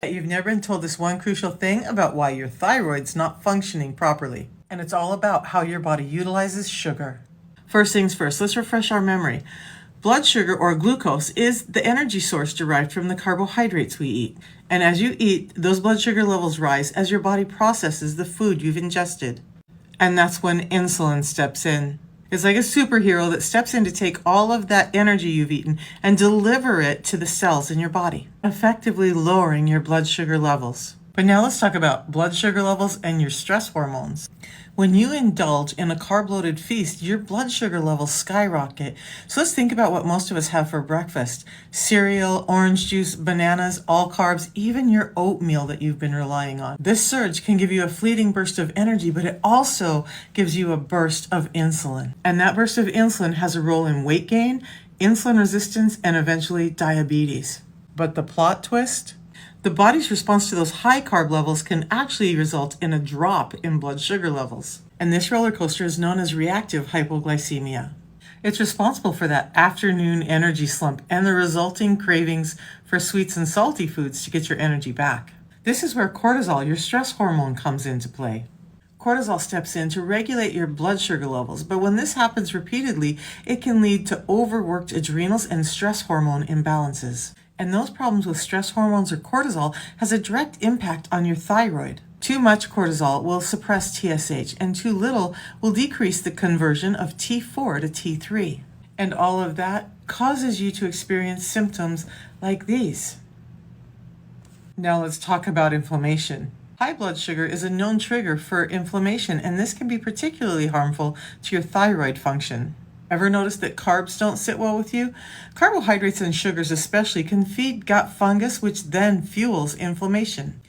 You've never been told this one crucial thing about why your thyroid's not functioning properly. And it's all about how your body utilizes sugar. First things first, let's refresh our memory. Blood sugar, or glucose, is the energy source derived from the carbohydrates we eat. And as you eat, those blood sugar levels rise as your body processes the food you've ingested. And that's when insulin steps in. It's like a superhero that steps in to take all of that energy you've eaten and deliver it to the cells in your body, effectively lowering your blood sugar levels. But now let's talk about blood sugar levels and your stress hormones. When you indulge in a carb-loaded feast, your blood sugar levels skyrocket. So let's think about what most of us have for breakfast. Cereal, orange juice, bananas, all carbs, even your oatmeal that you've been relying on. This surge can give you a fleeting burst of energy, but it also gives you a burst of insulin. And that burst of insulin has a role in weight gain, insulin resistance, and eventually diabetes. But the plot twist? The body's response to those high carb levels can actually result in a drop in blood sugar levels. And this roller coaster is known as reactive hypoglycemia. It's responsible for that afternoon energy slump and the resulting cravings for sweets and salty foods to get your energy back. This is where cortisol, your stress hormone, comes into play. Cortisol steps in to regulate your blood sugar levels, but when this happens repeatedly, it can lead to overworked adrenals and stress hormone imbalances. And those problems with stress hormones or cortisol has a direct impact on your thyroid. Too much cortisol will suppress TSH, and too little will decrease the conversion of T4 to T3. And all of that causes you to experience symptoms like these. Now let's talk about inflammation. High blood sugar is a known trigger for inflammation, and this can be particularly harmful to your thyroid function. Ever notice that carbs don't sit well with you? Carbohydrates and sugars especially can feed gut fungus, which then fuels inflammation.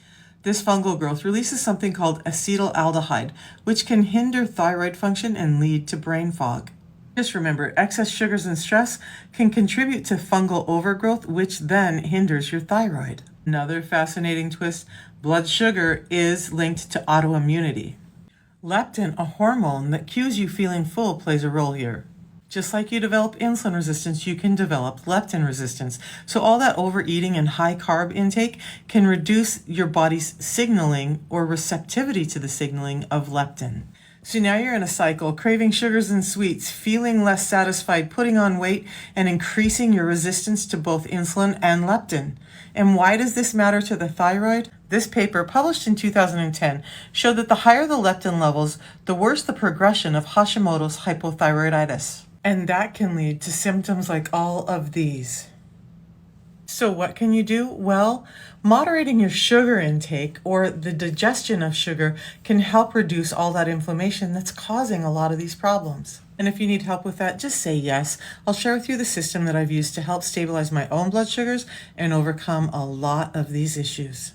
This fungal growth releases something called acetaldehyde, which can hinder thyroid function and lead to brain fog. Just remember, excess sugars and stress can contribute to fungal overgrowth, which then hinders your thyroid. Another fascinating twist, blood sugar is linked to autoimmunity. Leptin, a hormone that cues you feeling full, plays a role here. Just like you develop insulin resistance, you can develop leptin resistance. So all that overeating and high carb intake can reduce your body's signaling or receptivity to the signaling of leptin. So now you're in a cycle, craving sugars and sweets, feeling less satisfied, putting on weight, and increasing your resistance to both insulin and leptin. And why does this matter to the thyroid? This paper, published in 2010, showed that the higher the leptin levels, the worse the progression of Hashimoto's hypothyroiditis. And that can lead to symptoms like all of these. So what can you do? Well, moderating your sugar intake or the digestion of sugar can help reduce all that inflammation that's causing a lot of these problems. And if you need help with that, just say yes. I'll share with you the system that I've used to help stabilize my own blood sugars and overcome a lot of these issues.